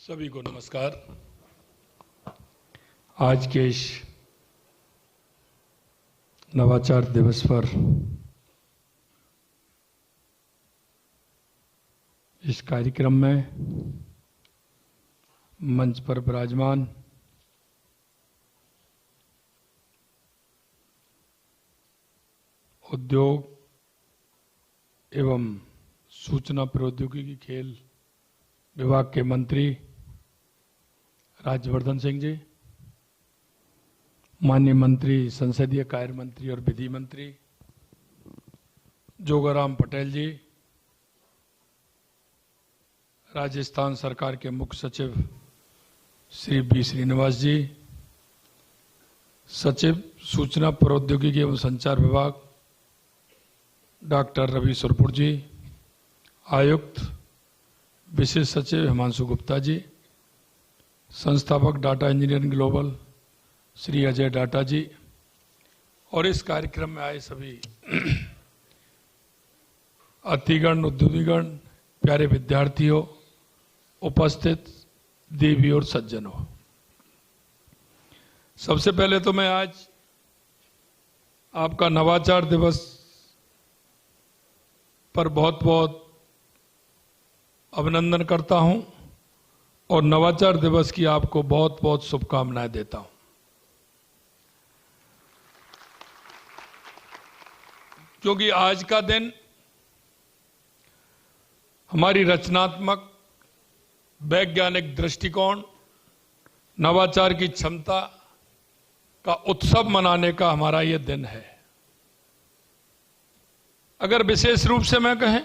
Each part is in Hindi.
सभी को नमस्कार। आज के इस नवाचार दिवस पर इस कार्यक्रम में मंच पर विराजमान उद्योग एवं सूचना प्रौद्योगिकी खेल विभाग के मंत्री राज्यवर्धन सिंह जी, माननीय मंत्री संसदीय कार्य मंत्री और विधि मंत्री जोगाराम पटेल जी, राजस्थान सरकार के मुख्य सचिव श्री बी श्रीनिवास जी, सचिव सूचना प्रौद्योगिकी एवं संचार विभाग डॉक्टर रवि सुरपुर जी, आयुक्त विशेष सचिव हिमांशु गुप्ता जी, संस्थापक data engineering global Shri Ajay Data ji और इस कार्यक्रम में आए सभी अतिगण, उद्योगीगण, प्यारे विद्यार्थियों, उपस्थित देवी और सज्जनों, सबसे पहले तो मैं आज आपका नवाचार दिवस पर बहुत बहुत अभिनंदन करता हूं और नवाचार दिवस की आपको बहुत बहुत शुभकामनाएं देता हूं। क्योंकि आज का दिन हमारी रचनात्मक वैज्ञानिक दृष्टिकोण, नवाचार की क्षमता का उत्सव मनाने का हमारा यह दिन है। अगर विशेष रूप से मैं कहें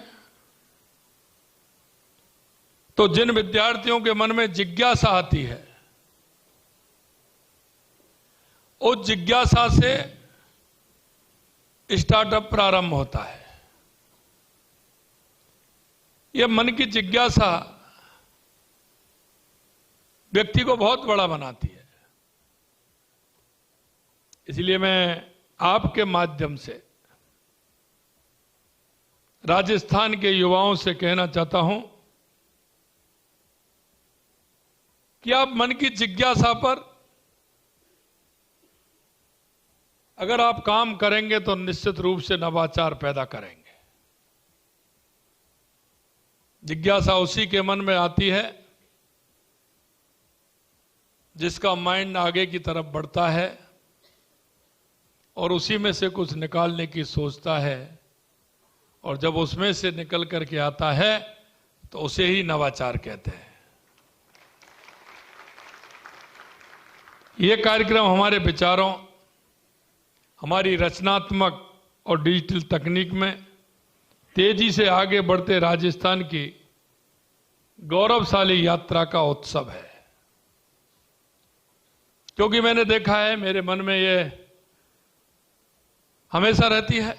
तो जिन विद्यार्थियों के मन में जिज्ञासा आती है, उस जिज्ञासा से स्टार्टअप प्रारंभ होता है। यह मन की जिज्ञासा व्यक्ति को बहुत बड़ा बनाती है। इसलिए मैं आपके माध्यम से राजस्थान के युवाओं से कहना चाहता हूं कि आप मन की जिज्ञासा पर अगर आप काम करेंगे तो निश्चित रूप से नवाचार पैदा करेंगे। जिज्ञासा उसी के मन में आती है जिसका माइंड आगे की तरफ बढ़ता है और उसी में से कुछ निकालने की सोचता है, और जब उसमें से निकल करके आता है तो उसे ही नवाचार कहते हैं। ये कार्यक्रम हमारे विचारों, हमारी रचनात्मक और डिजिटल तकनीक में तेजी से आगे बढ़ते राजस्थान की गौरवशाली यात्रा का उत्सव है। क्योंकि मैंने देखा है, मेरे मन में ये हमेशा रहती है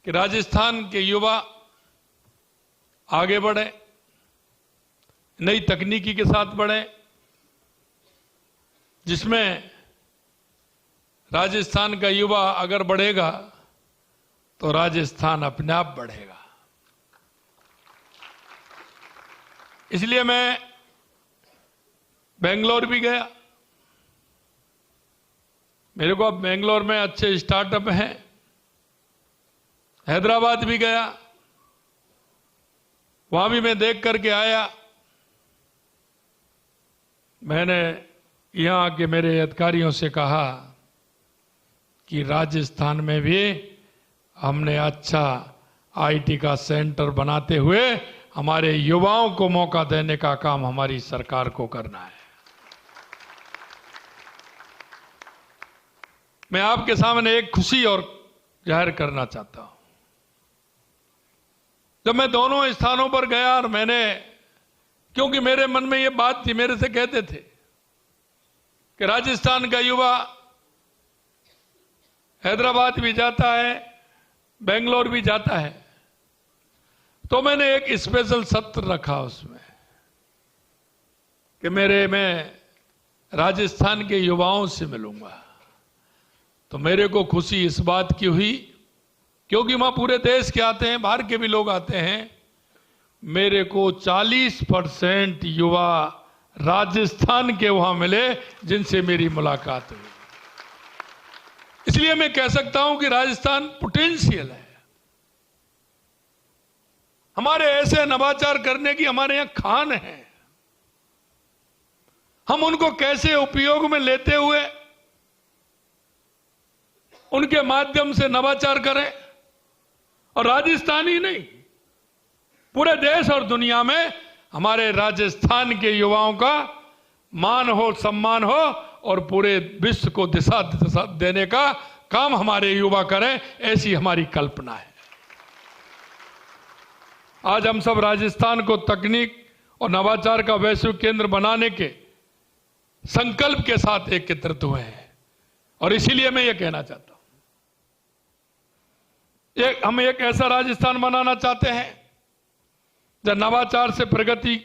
कि राजस्थान के युवा आगे बढ़े, नई तकनीकी के साथ बढ़े, जिसमें राजस्थान का युवा अगर बढ़ेगा तो राजस्थान अपने आप बढ़ेगा। इसलिए मैं बेंगलोर भी गया। मेरे को अब बेंगलोर में अच्छे स्टार्टअप हैं। हैदराबाद भी गया, वहां भी मैं देख करके आया। मैंने यहां के मेरे अधिकारियों से कहा कि राजस्थान में भी हमने अच्छा आईटी का सेंटर बनाते हुए हमारे युवाओं को मौका देने का काम हमारी सरकार को करना है। मैं आपके सामने एक खुशी और जाहिर करना चाहता हूं। जब मैं दोनों स्थानों पर गया और मैंने, क्योंकि मेरे मन में ये बात थी, मेरे से कहते थे कि राजस्थान का युवा हैदराबाद भी जाता है, बेंगलोर भी जाता है, तो मैंने एक स्पेशल सत्र रखा उसमें कि मैं राजस्थान के युवाओं से मिलूंगा। तो मेरे को खुशी इस बात की हुई क्योंकि वहां पूरे देश के आते हैं, बाहर के भी लोग आते हैं, मेरे को 40% युवा राजस्थान के वहां मिले जिनसे मेरी मुलाकात हुई। इसलिए मैं कह सकता हूं कि राजस्थान पोटेंशियल है। हमारे ऐसे नवाचार करने की हमारे यहां खान है। हम उनको कैसे उपयोग में लेते हुए उनके माध्यम से नवाचार करें, और राजस्थान ही नहीं, पूरे देश और दुनिया में हमारे राजस्थान के युवाओं का मान हो, सम्मान हो, और पूरे विश्व को दिशा देने का काम हमारे युवा करें, ऐसी हमारी कल्पना है। आज हम सब राजस्थान को तकनीक और नवाचार का वैश्विक केंद्र बनाने के संकल्प के साथ एकत्रित हुए हैं, और इसीलिए मैं ये कहना चाहता हूं, हम एक ऐसा राजस्थान बनाना चाहते हैं जहां नवाचार से प्रगति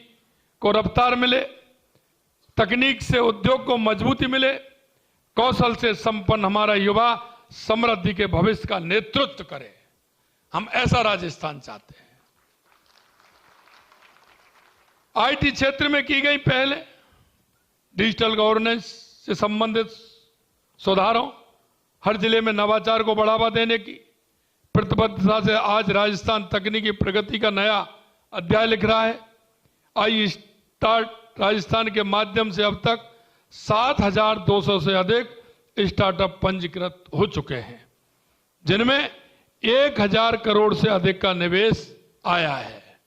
को रफ्तार मिले, तकनीक से उद्योग को मजबूती मिले, कौशल से संपन्न हमारा युवा समृद्धि के भविष्य का नेतृत्व करे। हम ऐसा राजस्थान चाहते हैं। आईटी क्षेत्र में की गई पहले, डिजिटल गवर्नेंस से संबंधित सुधारों, हर जिले में नवाचार को बढ़ावा देने की प्रतिबद्धता से आज राजस्थान तकनीकी प्रगति का नया अध्याय लिख रहा है। आई स्टार्ट राजस्थान के माध्यम से अब तक 7,200 से अधिक स्टार्टअप पंजीकृत हो चुके हैं, जिनमें 1,000 करोड़ से अधिक का निवेश आया है।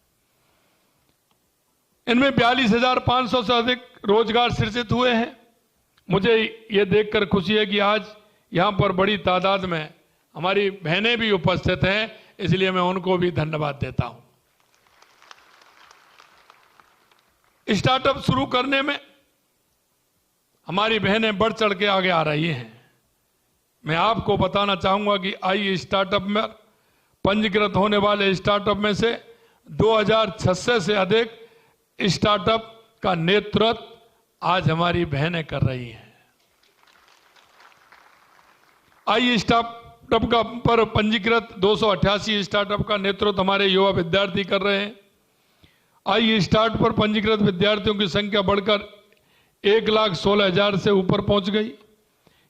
इनमें 42,500 से अधिक रोजगार सृजित हुए हैं। मुझे यह देखकर खुशी है कि आज यहां पर बड़ी तादाद में हमारी बहनें भी उपस्थित हैं, इसलिए मैं उनको भी धन्यवाद देता हूं। स्टार्टअप शुरू करने में हमारी बहनें बढ़ चढ़ के आगे आ रही हैं। मैं आपको बताना चाहूंगा कि आई स्टार्टअप में पंजीकृत होने वाले स्टार्टअप में से 2,600 से अधिक स्टार्टअप का नेतृत्व आज हमारी बहनें कर रही हैं। आई स्टार्टअप का पर पंजीकृत 288 स्टार्टअप का नेतृत्व हमारे युवा विद्यार्थी कर रहे हैं। आई स्टार्ट पर पंजीकृत विद्यार्थियों की संख्या बढ़कर 1,16,000 से ऊपर पहुंच गई।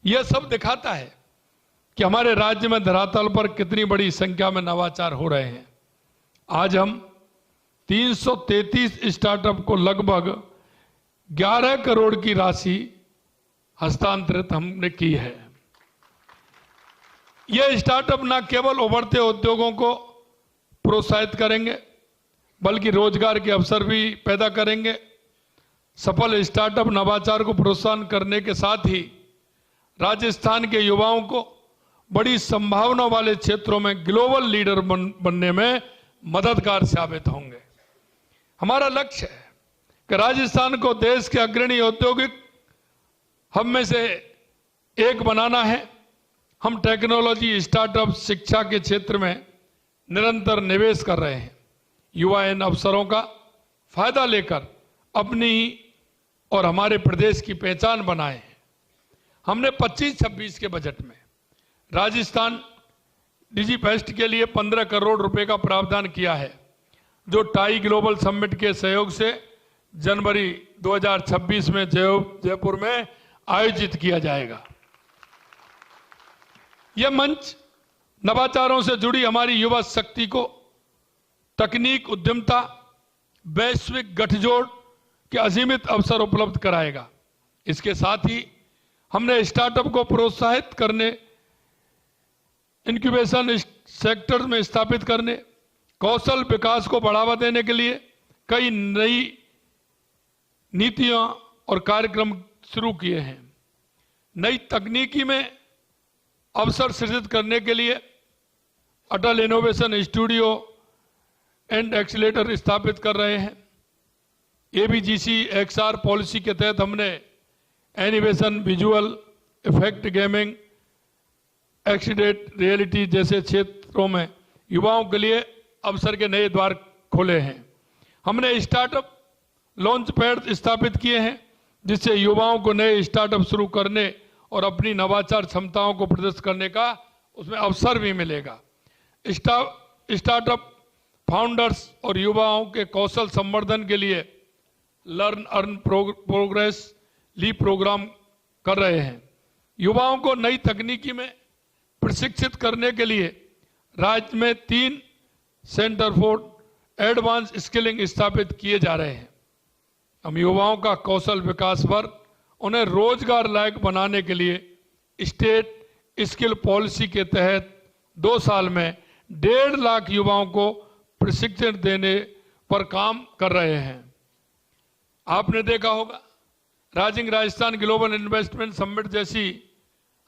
यह सब दिखाता है कि हमारे राज्य में धरातल पर कितनी बड़ी संख्या में नवाचार हो रहे हैं। आज हम 333 स्टार्टअप को लगभग 11 करोड़ की राशि हस्तांतरित हमने की है। यह स्टार्टअप न केवल उभरते उद्योगों को प्रोत्साहित करेंगे, बल्कि रोजगार के अवसर भी पैदा करेंगे। सफल स्टार्टअप नवाचार को प्रोत्साहन करने के साथ ही राजस्थान के युवाओं को बड़ी संभावना वाले क्षेत्रों में ग्लोबल लीडर बनने में मददगार साबित होंगे। हमारा लक्ष्य है कि राजस्थान को देश के अग्रणी औद्योगिक हब में से एक बनाना है। हम टेक्नोलॉजी, स्टार्टअप, शिक्षा के क्षेत्र में निरंतर निवेश कर रहे हैं। युवा इन अवसरों का फायदा लेकर अपनी और हमारे प्रदेश की पहचान बनाए हैं। हमने 25-26 के बजट में राजस्थान डिजीफेस्ट के लिए 15 करोड़ रुपए का प्रावधान किया है, जो टाई ग्लोबल समिट के सहयोग से जनवरी 2026 में जयपुर में आयोजित किया जाएगा। यह मंच नवाचारों से जुड़ी हमारी युवा शक्ति को तकनीक, उद्यमता, वैश्विक गठजोड़ के असीमित अवसर उपलब्ध कराएगा। इसके साथ ही हमने स्टार्टअप को प्रोत्साहित करने, इंक्यूबेशन सेक्टर में स्थापित करने, कौशल विकास को बढ़ावा देने के लिए कई नई नीतियां और कार्यक्रम शुरू किए हैं। नई तकनीकी में अवसर सृजित करने के लिए अटल इनोवेशन स्टूडियो एंड एक्सीलेटर स्थापित कर रहे हैं। एबीजीसी एक्सआर पॉलिसी के तहत हमने animation, visual effect, gaming, accident reality जैसे क्षेत्रों में युवाओं के लिए अवसर के नए द्वार खोले हैं। हमने स्टार्टअप लॉन्च पैड स्थापित किए हैं, जिससे युवाओं को नए स्टार्टअप शुरू करने और अपनी नवाचार क्षमताओं को प्रदर्शित करने का उसमें अवसर भी मिलेगा। स्टार्टअप फाउंडर्स और युवाओं के कौशल संवर्धन के लिए learn earn progress leap program कर रहे हैं। युवाओं को नई तकनीकी में प्रशिक्षित करने के लिए राज्य में 3 सेंटर फॉर एडवांस स्किलिंग स्थापित किए जा रहे हैं। हम युवाओं का कौशल विकास पर उन्हें रोजगार लायक बनाने के लिए स्टेट स्किल पॉलिसी के तहत 2 साल में 1.5 लाख युवाओं को प्रशिक्षण देने पर काम कर रहे हैं। आपने देखा होगा rising Rajasthan global investment summit जैसी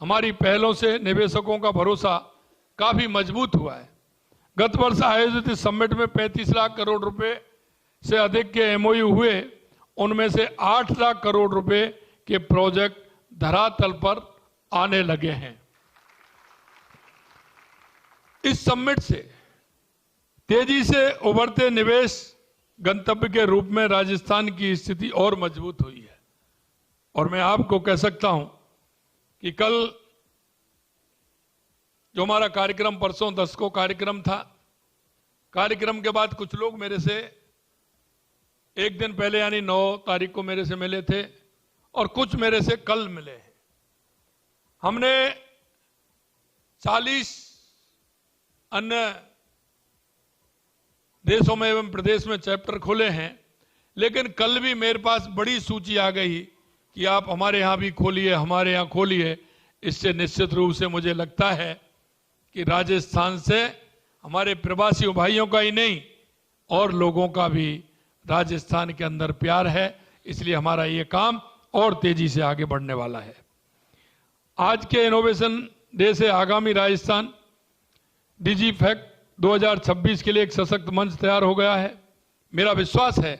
हमारी पहलों से निवेशकों का भरोसा काफी मजबूत हुआ है। गत वर्ष आयोजित इस समिट में 35 लाख करोड़ रुपए से अधिक के एमओयू हुए। उनमें से 8 लाख करोड़ रुपए के प्रोजेक्ट धरातल पर आने लगे हैं। इस समिट से तेजी से उभरते निवेश गंतव्य के रूप में राजस्थान की स्थिति और मजबूत हुई है। और मैं आपको कह सकता हूं कि कल जो हमारा कार्यक्रम परसों 10 को कार्यक्रम था, कार्यक्रम के बाद कुछ लोग मेरे से एक दिन पहले यानी 9 तारीख को मेरे से मिले थे और कुछ मेरे से कल मिले हैं। हमने 40 अन्य देशों में एवं प्रदेश में चैप्टर खोले हैं, लेकिन कल भी मेरे पास बड़ी सूची आ गई कि आप हमारे यहां भी खोलिए, हमारे यहां खोलिए। इससे निश्चित रूप से मुझे लगता है कि राजस्थान से हमारे प्रवासी भाइयों का ही नहीं और लोगों का भी राजस्थान के अंदर प्यार है, इसलिए हमारा ये काम और तेजी से आगे बढ़ने वाला है। आज के इनोवेशन डे से आगामी राजस्थान डिजी फैक्ट 2026 के लिए एक सशक्त मंच तैयार हो गया है। मेरा विश्वास है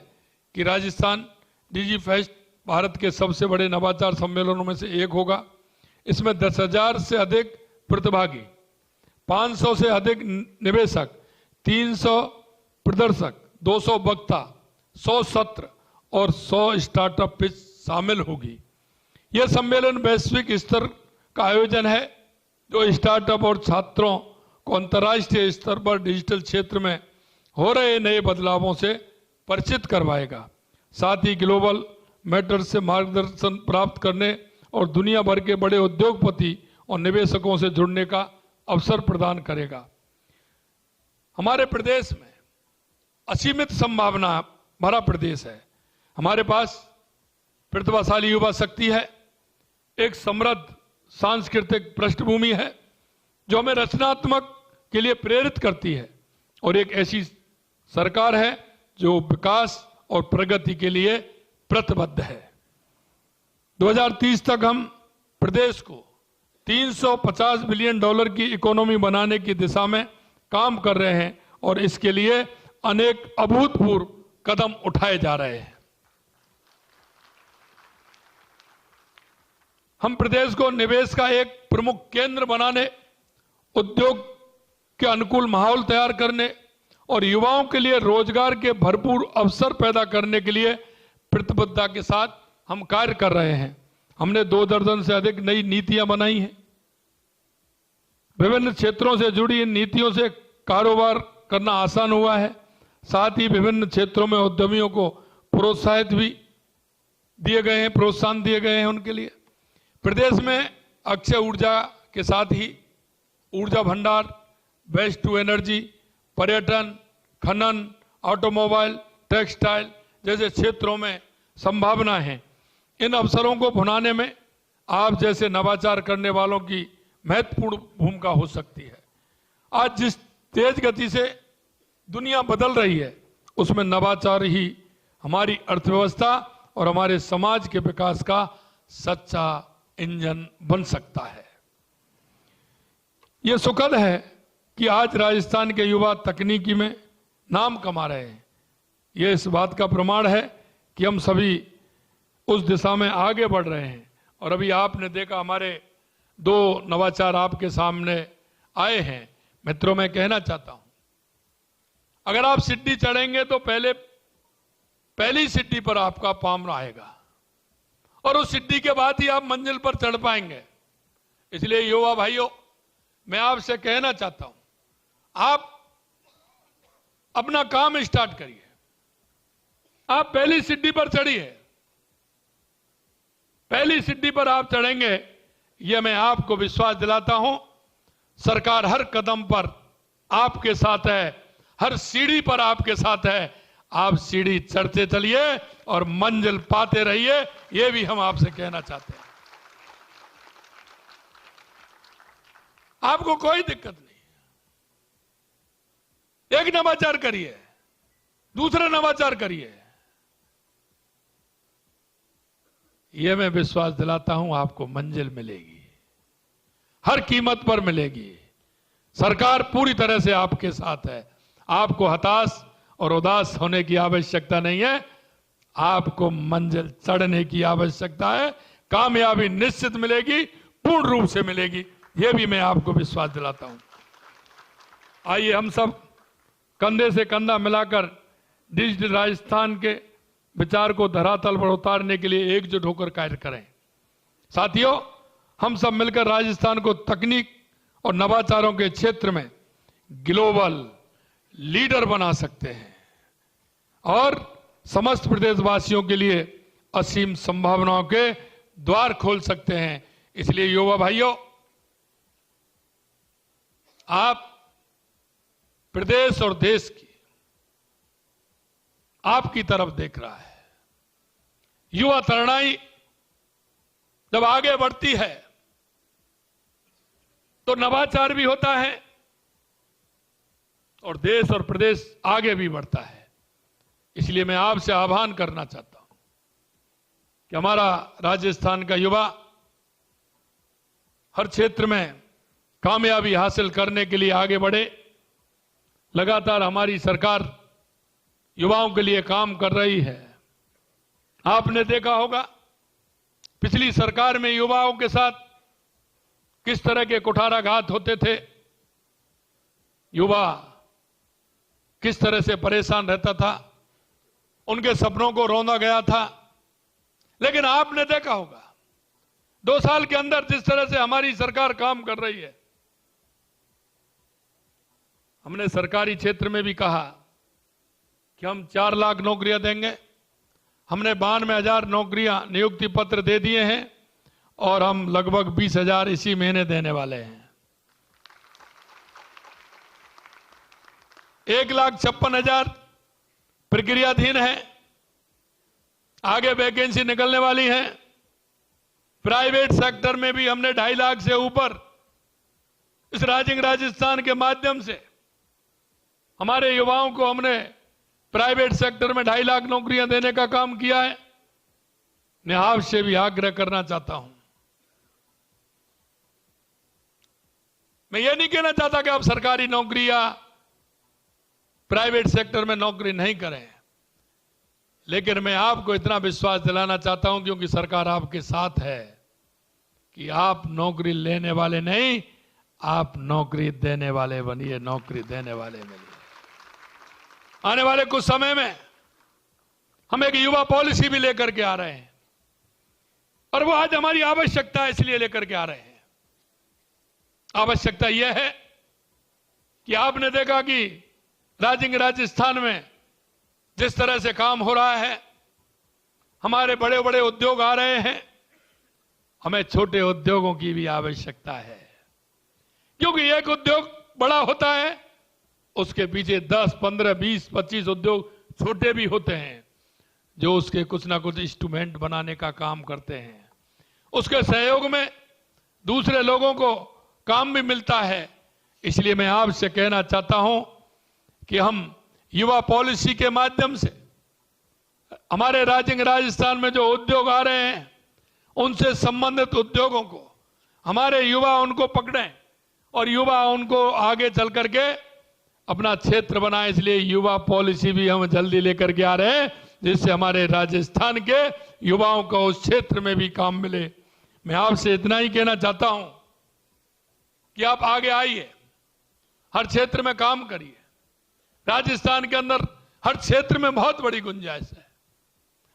कि राजस्थान डिजी फेस्ट भारत के सबसे बड़े नवाचार सम्मेलनों में से एक होगा। इसमें 10,000 से अधिक प्रतिभागी, 500 से अधिक निवेशक, 300 प्रदर्शक, 200 वक्ता, 100 सत्र और 100 स्टार्टअप पिच शामिल होगी। यह सम्मेलन वैश्विक स्तर का आयोजन है जो स्टार्टअप और छात्रों को अंतर्राष्ट्रीय स्तर पर डिजिटल क्षेत्र में हो रहे नए बदलावों से परिचित करवाएगा। साथ ही ग्लोबल मैटर्स से मार्गदर्शन प्राप्त करने और दुनिया भर के बड़े उद्योगपति और निवेशकों से जुड़ने का अवसर प्रदान करेगा। हमारे प्रदेश में असीमित संभावना भरा प्रदेश है। हमारे पास प्रतिभाशाली युवा शक्ति है, एक समृद्ध सांस्कृतिक पृष्ठभूमि है जो हमें रचनात्मक के लिए प्रेरित करती है, और एक ऐसी सरकार है जो विकास और प्रगति के लिए प्रतिबद्ध है। 2030 तक हम प्रदेश को $350 बिलियन की इकोनॉमी बनाने की दिशा में काम कर रहे हैं और इसके लिए अनेक अभूतपूर्व कदम उठाए जा रहे हैं। हम प्रदेश को निवेश का एक प्रमुख केंद्र बनाने, उद्योग के अनुकूल माहौल तैयार करने और युवाओं के लिए रोजगार के भरपूर अवसर पैदा करने के लिए प्रतिबद्धता के साथ हम कार्य कर रहे हैं। हमने 2 दर्जन से अधिक नई नीतियां बनाई हैं। विभिन्न क्षेत्रों से जुड़ी इन नीतियों से कारोबार करना आसान हुआ है। साथ ही विभिन्न क्षेत्रों में उद्यमियों को प्रोत्साहन दिए गए हैं उनके लिए। प्रदेश में अक्षय ऊर्जा के साथ ही ऊर्जा भंडार, वेस्ट टू एनर्जी, पर्यटन, खनन, ऑटोमोबाइल, टेक्सटाइल जैसे क्षेत्रों में संभावना है। इन अवसरों को भुनाने में आप जैसे नवाचार करने वालों की महत्वपूर्ण भूमिका हो सकती है। आज जिस तेज गति से दुनिया बदल रही है, उसमें नवाचार ही हमारी अर्थव्यवस्था और हमारे समाज के विकास का सच्चा इंजन बन सकता है। यह सुखद है कि आज राजस्थान के युवा तकनीकी में नाम कमा रहे हैं। यह इस बात का प्रमाण है कि हम सभी उस दिशा में आगे बढ़ रहे हैं। और अभी आपने देखा हमारे 2 नवाचार आपके सामने आए हैं। मित्रों, मैं कहना चाहता हूं, अगर आप सीढ़ी चढ़ेंगे तो पहली सीढ़ी पर आपका पाँव आएगा और उस सीढ़ी के बाद ही आप मंजिल पर चढ़ पाएंगे। इसलिए युवा भाइयों, मैं आपसे कहना चाहता हूं, आप अपना काम स्टार्ट करिए। आप पहली सीढ़ी पर चढ़िए। पहली सीढ़ी पर आप चढ़ेंगे, यह मैं आपको विश्वास दिलाता हूं। सरकार हर कदम पर आपके साथ है, हर सीढ़ी पर आपके साथ है। आप सीढ़ी चढ़ते चलिए और मंजिल पाते रहिए, यह भी हम आपसे कहना चाहते हैं। आपको कोई दिक्कत नहीं। एक नवाचार करिए, दूसरा नवाचार करिए। यह मैं विश्वास दिलाता हूं, आपको मंजिल मिलेगी, हर कीमत पर मिलेगी। सरकार पूरी तरह से आपके साथ है। आपको हताश और उदास होने की आवश्यकता नहीं है। आपको मंजिल चढ़ने की आवश्यकता है। कामयाबी निश्चित मिलेगी, पूर्ण रूप से मिलेगी, यह भी मैं आपको विश्वास दिलाता हूं। आइए हम सब कंधे से कंधा मिलाकर डिजिटल राजस्थान के विचार को धरातल पर उतारने के लिए एकजुट होकर कार्य करें। साथियों, हम सब मिलकर राजस्थान को तकनीक और नवाचारों के क्षेत्र में ग्लोबल लीडर बना सकते हैं और समस्त प्रदेशवासियों के लिए असीम संभावनाओं के द्वार खोल सकते हैं। इसलिए युवा भाइयों, आप प्रदेश और देश की आपकी तरफ देख रहा है। युवा तरुणाई जब आगे बढ़ती है तो नवाचार भी होता है और देश और प्रदेश आगे भी बढ़ता है। इसलिए मैं आपसे आह्वान करना चाहता हूं कि हमारा राजस्थान का युवा हर क्षेत्र में कामयाबी हासिल करने के लिए आगे बढ़े। लगातार हमारी सरकार युवाओं के लिए काम कर रही है। आपने देखा होगा पिछली सरकार में युवाओं के साथ किस तरह के कुठाराघात होते थे, युवा किस तरह से परेशान रहता था, उनके सपनों को रौंदा गया था। लेकिन आपने देखा होगा 2 साल के अंदर जिस तरह से हमारी सरकार काम कर रही है। हमने सरकारी क्षेत्र में भी कहा कि हम 4 लाख नौकरियां देंगे। हमने 92,000 नौकरियां नियुक्ति पत्र दे दिए हैं और हम लगभग 20,000 इसी महीने देने वाले हैं। 1,56,000 प्रक्रियाधीन है, आगे वैकेंसी निकलने वाली है। प्राइवेट सेक्टर में भी हमने 2.5 लाख से ऊपर इस राइजिंग राजस्थान के माध्यम से हमारे युवाओं को हमने प्राइवेट सेक्टर में 2.5 लाख नौकरियां देने का काम किया है। मैं आपसे भी आग्रह करना चाहता हूं, मैं ये नहीं कहना चाहता कि आप सरकारी नौकरी या प्राइवेट सेक्टर में नौकरी नहीं करें, लेकिन मैं आपको इतना विश्वास दिलाना चाहता हूं क्योंकि सरकार आपके साथ है कि आप नौकरी लेने वाले नहीं, आप नौकरी देने वाले बनिए, नौकरी देने वाले बनिए। आने वाले कुछ समय में हम एक युवा पॉलिसी भी लेकर के आ रहे हैं और वो आज हमारी आवश्यकता है, इसलिए लेकर के आ रहे हैं। आवश्यकता यह है कि आपने देखा कि राइजिंग राजस्थान में जिस तरह से काम हो रहा है, हमारे बड़े बड़े उद्योग आ रहे हैं, हमें छोटे उद्योगों की भी आवश्यकता है। क्योंकि एक उद्योग बड़ा होता है, उसके पीछे 10, 15, 20, 25 उद्योग छोटे भी होते हैं जो उसके कुछ ना कुछ इंस्ट्रूमेंट बनाने का काम करते हैं। उसके सहयोग में दूसरे लोगों को काम भी मिलता है। इसलिए मैं आपसे कहना चाहता हूं कि हम युवा पॉलिसी के माध्यम से हमारे राइजिंग राजस्थान में जो उद्योग आ रहे हैं उनसे संबंधित उद्योगों को हमारे युवा उनको पकड़ें और युवा उनको आगे चल करके अपना क्षेत्र बनाए। इसलिए युवा पॉलिसी भी हम जल्दी लेकर के आ रहे हैं जिससे हमारे राजस्थान के युवाओं को उस क्षेत्र में भी काम मिले। मैं आपसे इतना ही कहना चाहता हूं कि आप आगे आइए, हर क्षेत्र में काम करिए। राजस्थान के अंदर हर क्षेत्र में बहुत बड़ी गुंजाइश है।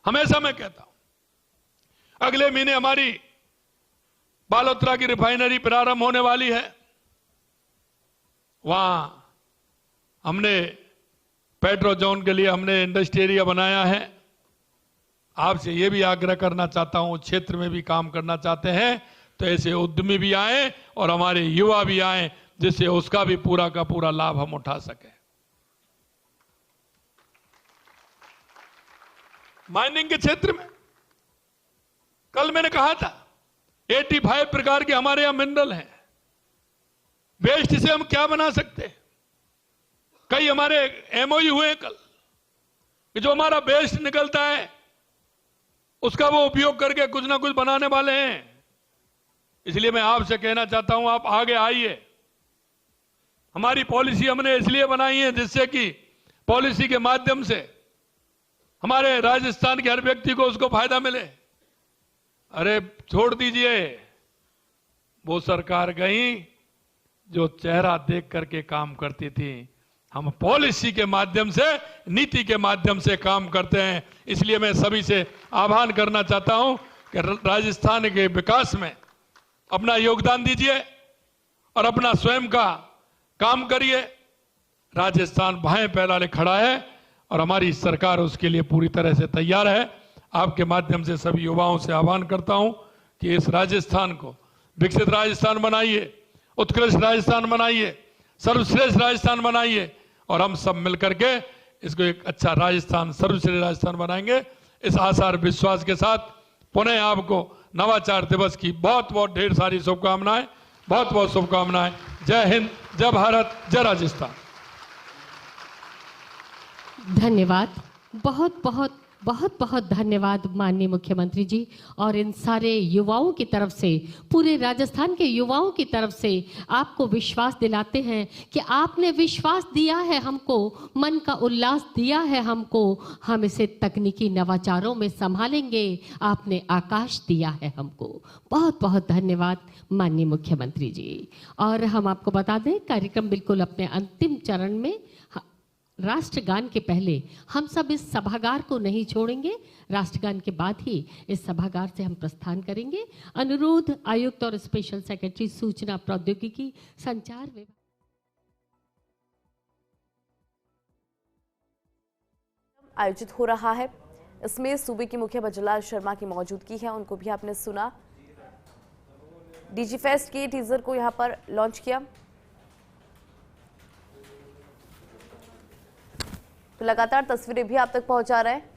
हमेशा मैं कहता हूं, अगले महीने हमारी बालोतरा की रिफाइनरी प्रारंभ होने वाली है। वहां हमने पेट्रो जोन के लिए हमने इंडस्ट्री एरिया बनाया है। आपसे ये भी आग्रह करना चाहता हूं, क्षेत्र में भी काम करना चाहते हैं तो ऐसे उद्यमी भी आए और हमारे युवा भी आए, जिससे उसका भी पूरा का पूरा लाभ हम उठा सकें। माइनिंग के क्षेत्र में कल मैंने कहा था 85 प्रकार के हमारे यहां मिनरल हैं। वेस्ट से हम क्या बना सकते हैं? कई हमारे एमओयू हुए कल कि जो हमारा वेस्ट निकलता है उसका वो उपयोग करके कुछ ना कुछ बनाने वाले हैं। इसलिए मैं आपसे कहना चाहता हूं, आप आगे आइए। हमारी पॉलिसी हमने इसलिए बनाई है जिससे कि पॉलिसी के माध्यम से हमारे राजस्थान के हर व्यक्ति को उसको फायदा मिले। अरे छोड़ दीजिए, वो सरकार गई जो चेहरा देख करके काम करती थी। हम पॉलिसी के माध्यम से, नीति के माध्यम से काम करते हैं। इसलिए मैं सभी से आह्वान करना चाहता हूं कि राजस्थान के विकास में अपना योगदान दीजिए और अपना स्वयं का काम करिए। राजस्थान बाहें फैलाने खड़ा है और हमारी सरकार उसके लिए पूरी तरह से तैयार है। आपके माध्यम से सभी युवाओं से आह्वान करता हूं कि इस राजस्थान को विकसित राजस्थान बनाइए, उत्कृष्ट राजस्थान बनाइए, सर्वश्रेष्ठ राजस्थान बनाइए और हम सब मिलकर के इसको एक अच्छा राजस्थान, सर्वश्रेष्ठ राजस्थान बनाएंगे। इस आशा और विश्वास के साथ पुनः आपको नवाचार दिवस की बहुत बहुत ढेर सारी शुभकामनाएं, बहुत बहुत शुभकामनाएं। जय हिंद, जय भारत, जय राजस्थान। धन्यवाद, बहुत बहुत बहुत बहुत धन्यवाद माननीय मुख्यमंत्री जी। और इन सारे युवाओं की तरफ से, पूरे राजस्थान के युवाओं की तरफ से आपको विश्वास दिलाते हैं कि आपने विश्वास दिया है हमको, मन का उल्लास दिया है हमको, हम इसे तकनीकी नवाचारों में संभालेंगे। आपने आकाश दिया है हमको। बहुत बहुत धन्यवाद माननीय मुख्यमंत्री जी। और हम आपको बता दें, कार्यक्रम बिल्कुल अपने अंतिम चरण में। राष्ट्रगान के पहले हम सब इस सभागार को नहीं छोड़ेंगे। राष्ट्रगान के बाद ही इस सभागार से हम प्रस्थान करेंगे। अनुरोध आयुक्त और स्पेशल सेक्रेटरी सूचना प्रौद्योगिकी संचार विभाग आयोजित हो रहा है। इसमें सूबे की मुखिया बजलाल शर्मा की मौजूदगी है, उनको भी आपने सुना। डीजी फेस्ट के टीजर को यहां पर लॉन्च किया। तो लगातार तस्वीरें भी आप तक पहुंचा रहे हैं।